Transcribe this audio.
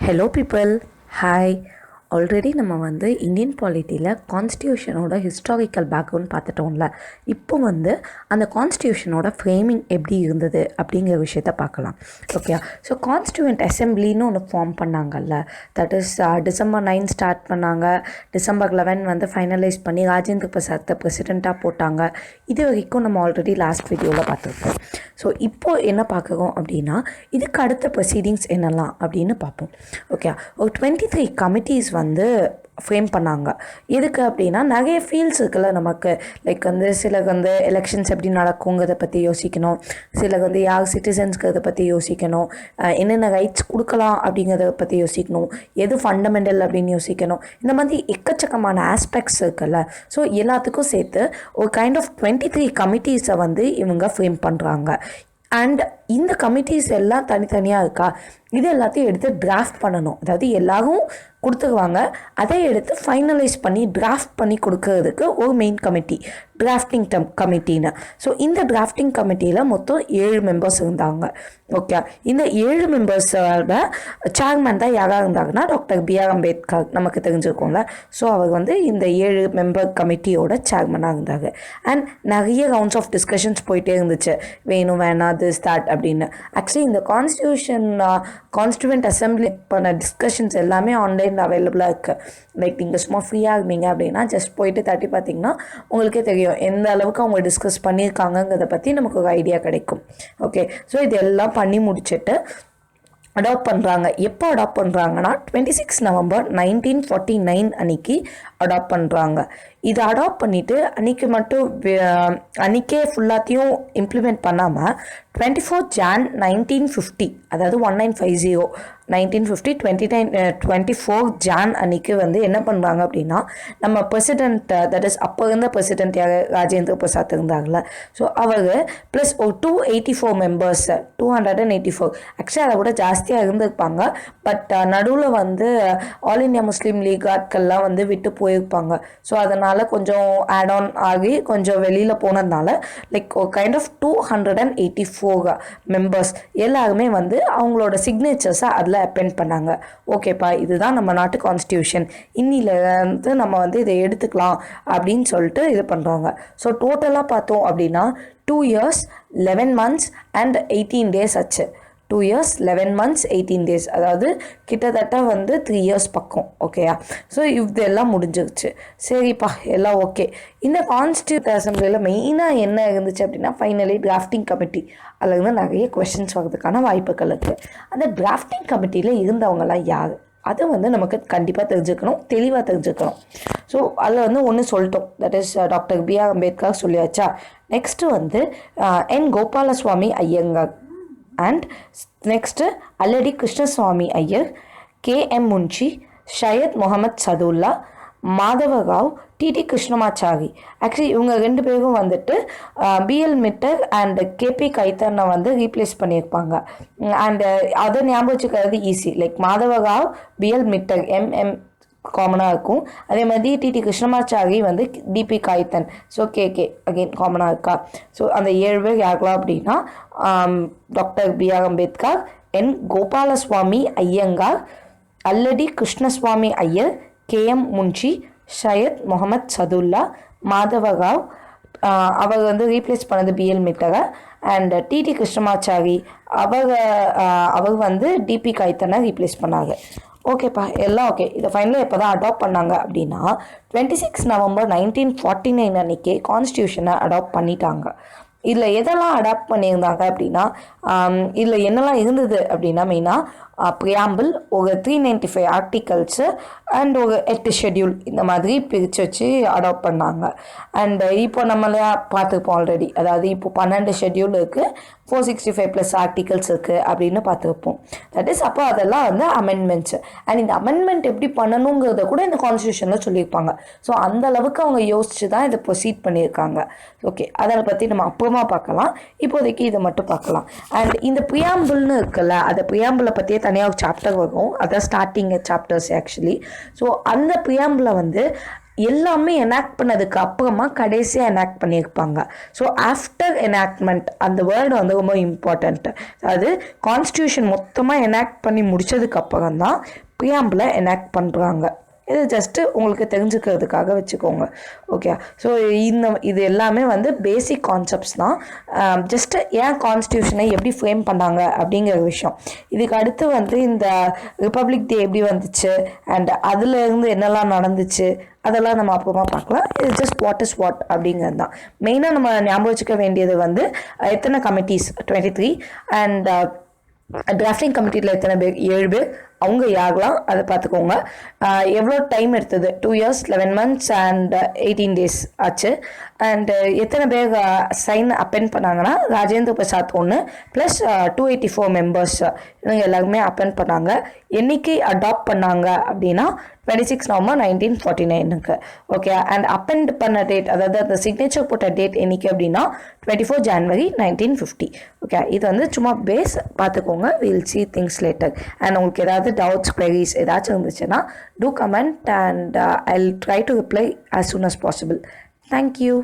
Hello people, hi. Already நம்ம Indian பாலிட்டியில் கான்ஸ்டியூஷனோட historical background பார்த்துட்டோம்ல. இப்போ அந்த கான்ஸ்டியூஷனோட ஃப்ரேமிங் எப்படி இருந்தது அப்படிங்கிற விஷயத்த பார்க்கலாம். ஓகே, ஸோ கான்ஸ்டியூவன்ட் அசம்பிளின்னு ஒன்று ஃபார்ம் பண்ணாங்கல்ல. தட் இஸ் December 9 ஸ்டார்ட் பண்ணாங்க. December 11 ஃபைனலைஸ் பண்ணி ராஜேந்திர பிரசாத்தை பிரசிடெண்ட்டாக போட்டாங்க. இது வரைக்கும் நம்ம ஆல்ரெடி லாஸ்ட் வீடியோவில் பார்த்துருக்கோம். ஸோ இப்போது என்ன பார்க்குறோம் அப்படின்னா, இதுக்கு அடுத்த ப்ரொசீடிங்ஸ் என்னெல்லாம் அப்படின்னு பார்ப்போம். ஓகே, ஒரு 23 கமிட்டிஸ் ஃப்ரேம் பண்ணாங்க. எதுக்கு அப்படின்னா, நிறைய ஃபீல்ட்ஸ் இருக்குல்ல நமக்கு. லைக் சிலர் எலெக்ஷன்ஸ் எப்படி நடக்குங்கிறத பற்றி யோசிக்கணும், சிலர் யார் சிட்டிசன்ஸ்கிறத பற்றி யோசிக்கணும், என்னென்ன ரைட்ஸ் கொடுக்கலாம் அப்படிங்கிறத பற்றி யோசிக்கணும், எது ஃபண்டமெண்டல் அப்படின்னு யோசிக்கணும். இந்த மாதிரி எக்கச்சக்கமான ஆஸ்பெக்ட்ஸ் இருக்குல்ல. ஸோ எல்லாத்துக்கும் சேர்த்து ஒரு கைண்ட் ஆஃப் 23 கமிட்டிஸை இவங்க ஃப்ரேம் பண்ணுறாங்க. அண்ட் இந்த கமிட்டிஸ் எல்லாம் தனித்தனியாக இருக்கா, இது எல்லாத்தையும் எடுத்து டிராஃப்ட் பண்ணணும். அதாவது எல்லாரும் கொடுத்துருவாங்க, அதை எடுத்து ஃபைனலைஸ் பண்ணி டிராஃப்ட் பண்ணி கொடுக்கறதுக்கு ஒரு மெயின் கமிட்டி, டிராஃப்டிங் கமிட்டின்னு. ஸோ இந்த டிராஃப்டிங் கமிட்டியில் மொத்தம் 7 மெம்பர்ஸ் இருந்தாங்க. ஓகே, இந்த 7 மெம்பர்ஸோட சேர்மேன் தான் யாராக இருந்தாங்கன்னா டாக்டர் B.R. அம்பேத்கர், நமக்கு தெரிஞ்சிருக்கோம்ல. ஸோ அவர் இந்த 7 மெம்பர் கமிட்டியோட சேர்மனாக இருந்தாங்க. அண்ட் நிறைய ரவுண்ட்ஸ் ஆஃப் டிஸ்கஷன்ஸ் போயிட்டே இருந்துச்சு, வேணும் வேணாம் திஸ் தட் அப்படின்னு. ஆக்சுவலி இந்த கான்ஸ்டியூவன்ட் அசம்பிளி பண்ண டிஸ்கஷன்ஸ் எல்லாமே ஆன்லைனில் அவைலபிளாக இருக்குது. லைக் நீங்கள் சும்மா ஃப்ரீயாக இருந்தீங்க அப்படின்னா ஜஸ்ட் போயிட்டு தட்டி பார்த்தீங்கன்னா உங்களுக்கே தெரியும் எந்த அளவுக்கு அவங்க டிஸ்கஸ் பண்ணியிருக்காங்கங்கிறத பற்றி நமக்கு ஒரு ஐடியா கிடைக்கும். ஓகே, ஸோ இது எல்லாம் பண்ணி முடிச்சுட்டு அடாப்ட் பண்ணுறாங்க. எப்போ அடாப்ட் பண்ணுறாங்கன்னா 26 நவம்பர் 1949 அன்னைக்கு அடாப்ட் பண்ணுறாங்க. இதை அடாப்ட் பண்ணிவிட்டு அன்றைக்கே ஃபுல்லாத்தையும் இம்ப்ளிமெண்ட் பண்ணாமல் 24 Jan 1950, அதாவது 1950 24 Jan அன்றைக்கி என்ன பண்ணுறாங்க அப்படின்னா, நம்ம பிரசிடெண்ட், தட் இஸ் அப்போ இருந்த பிரசிடெண்ட் யார், ராஜேந்திர பிரசாத் இருந்தாங்கல்ல. ஸோ அவர் ப்ளஸ் ஒரு 284 மெம்பர்ஸ், 284 ஆக்சுவலி அதை விட ஜாஸ்தியாக இருந்திருப்பாங்க. பட் நடுவில் ஆல் இண்டியா முஸ்லீம் லீக் ஆட்கள்லாம் விட்டு போயிருப்பாங்க. ஸோ அதனால் கொஞ்சம் ஆட் ஆன் ஆகி கொஞ்சம் வெளியில் போனதுனால லைக் ஒரு கைண்ட் ஆஃப் 284 மெம்பர்ஸ் எல்லாருமே அவங்களோட சிக்னேச்சர்ஸை அதில் அப்பெண்ட் பண்ணாங்க. ஓகேப்பா, இதுதான் நம்ம நாட்டு கான்ஸ்டியூஷன், இன்னிலேருந்து நம்ம இதை எடுத்துக்கலாம் அப்படின்னு சொல்லிட்டு இது பண்ணுறாங்க. ஸோ டோட்டலாக பார்த்தோம் அப்படின்னா 2 years 11 months and 18 days ஆச்சு. 2 years 11 months 18 days, அதாவது கிட்டத்தட்ட 3 years பக்கம். ஓகேயா, ஸோ இதெல்லாம் முடிஞ்சிருச்சு. சரிப்பா, எல்லாம் ஓகே. இந்த கான்ஸ்டியூட் அசம்பிளியில் மெயினாக என்ன இருந்துச்சு அப்படின்னா, ஃபைனலி டிராஃப்டிங் கமிட்டி. அதில் நிறைய கொஷின்ஸ் வர்றதுக்கான வாய்ப்புகள் இருக்குது. அந்த டிராஃப்டிங் கமிட்டியில் இருந்தவங்கலாம் யார், அது நமக்கு கண்டிப்பாக தெரிஞ்சுக்கணும், தெளிவாக தெரிஞ்சுக்கணும். ஸோ அதில் ஒன்று சொல்லிட்டோம், that is doctor B.R. Ambedkar சொல்லியாச்சா. Next N. Gopalaswami Iyengar and next Alladi Krishnaswami Iyer, K.M. Munshi, Syed Mohammad Saadulla, Madhava Rao, T.T. Krishnamachari. Actually இவங்க 2 பேரும் B.L. Mitter and K.P. கைத்தனை ரீப்ளேஸ் பண்ணியிருப்பாங்க. அண்ட் அதை ஞாபகம் வச்சுக்கிறது easy. Like Madhava Rao, B.L. Mitter, M.M. காமனாக இருக்கும். அதே மாதிரி T.T. Krishnamachari D.P. கைத்தன், so K.K. Again காமனாக இருக்கா. ஸோ அந்த 7 பேர் யாருக்கலாம் அப்படின்னா, doctor B.R. Ambedkar, N. Gopalaswami Iyengar, Alladi Krishnaswami Iyer, K.M. Munshi, Syed Mohammad Saadulla, Madhava Rao, அவர் ரீப்ளேஸ் பண்ணது B.L. மிட்டரை, அண்ட் T.T. கிருஷ்ணமாச்சாரி அவர் D.P. கைத்தனை ரீப்ளேஸ் பண்ணாங்க. ஓகேப்பா, எல்லாம் ஓகே. இதை ஃபைனலாக எப்போ தான் அடாப்ட் பண்ணாங்க அப்படின்னா 26 நவம்பர் 1949 அன்றைக்கி கான்ஸ்டியூஷனை அடாப்ட் பண்ணிட்டாங்க. இதில் எதெல்லாம் அடாப்ட் பண்ணியிருந்தாங்க அப்படின்னா, இதில் என்னெல்லாம் இருந்தது அப்படின்னா, மெயினாக ப்ரியாம்பிள், ஒரு 395 ஆர்டிகல்ஸு அண்ட் ஒரு 8 ஷெட்யூல், இந்த மாதிரி பிரித்து வச்சு அடாப்ட் பண்ணாங்க. அண்ட் இப்போ நம்மளே பார்த்துருப்போம் ஆல்ரெடி, அதாவது இப்போ 12 ஷெட்யூல் இருக்குது, 465 ப்ளஸ் ஆர்டிகல்ஸ் இருக்குது அப்படின்னு பார்த்துருப்போம். தட் இஸ் அப்போ அதெல்லாம் அமெண்ட்மெண்ட்ஸு. அண்ட் இந்த அமெண்ட்மெண்ட் எப்படி பண்ணணுங்கிறத கூட இந்த கான்ஸ்டியூஷனில் சொல்லியிருப்பாங்க. ஸோ அந்த அளவுக்கு அவங்க யோசிச்சு தான் இதை ப்ரொசீட் பண்ணியிருக்காங்க. ஓகே, அதை பற்றி நம்ம அப்புறமா பார்க்கலாம், இப்போதைக்கு இதை மட்டும் பார்க்கலாம். அண்ட் இந்த ப்ரியாம்பிள்னு இருக்குல்ல, அந்த ப்ரியாம்பிளை பற்றியே தனியாக ஒரு சாப்டர் வரும், அதான் ஸ்டார்டிங் சாப்டர்ஸ் ஆக்சுவலி. ஸோ அந்த ப்ரியாம்பிளை எல்லாமே எனாக்ட் பண்ணதுக்கு அப்புறமா கடைசியாக எனாக்ட் பண்ணியிருப்பாங்க. ஸோ ஆஃப்டர் எனாக்ட்மெண்ட் அந்த வேர்டு வந்து ரொம்ப இம்பார்ட்டண்ட்டு. அதாவது கான்ஸ்டியூஷன் மொத்தமாக எனாக்ட் பண்ணி முடித்ததுக்கு அப்புறம் தான் ப்ரியாம்பிளை எனாக்ட் பண்ணுறாங்க. இது ஜஸ்ட்டு உங்களுக்கு தெரிஞ்சுக்கிறதுக்காக வச்சுக்கோங்க. ஓகே, ஸோ இது எல்லாமே வந்து பேசிக் கான்செப்ட்ஸ் தான். ஜஸ்ட்டு ஏன் கான்ஸ்டியூஷனை எப்படி ஃப்ரேம் பண்ணாங்க அப்படிங்கிற விஷயம். இதுக்கு அடுத்து வந்து இந்த ரிப்பப்ளிக் டே எப்படி வந்துச்சு அண்ட் அதுலேருந்து என்னெல்லாம் நடந்துச்சு அதெல்லாம் நம்ம அப்புறமா பார்க்கலாம். இது ஜஸ்ட் வாட் இஸ் வாட் அப்படிங்கிறது தான். மெயினாக நம்ம ஞாபகம் வச்சுக்க வேண்டியது வந்து எத்தனை கமிட்டிஸ் 23 அண்ட் டிராஃப்டிங் கமிட்டியில் எத்தனை பேர் 7 பேர், அவங்க யாரெல்லாம் அதை பார்த்துக்கோங்க. எவ்வளோ டைம் எடுத்தது 2 years 11 months அண்ட் 18 days ஆச்சு. அண்டு எத்தனை பேர் சைன் அப்பெண்ட் பண்ணாங்கன்னா ராஜேந்திர பிரசாத் ஒன்று ப்ளஸ் 284 மெம்பர்ஸ் இவங்க எல்லாருமே அப்பெண்ட் பண்ணாங்க. என்னைக்கு அடாப்ட் பண்ணாங்க அப்படின்னா 26 November 1949. ஓகே, அண்ட் அப்பெண்ட் பண்ண டேட், அதாவது அந்த சிக்னேச்சர் போட்ட டேட் என்னைக்கு அப்படின்னா 24 January 1950. ஓகே, இது வந்து சும்மா பேஸ் பார்த்துக்கோங்க. Will see things later. And உங்களுக்கு ஏதாவது டவுட்ஸ் queries ஏதாச்சும் இருந்துச்சுன்னா do comment and I'll try to reply as soon as possible. Thank you.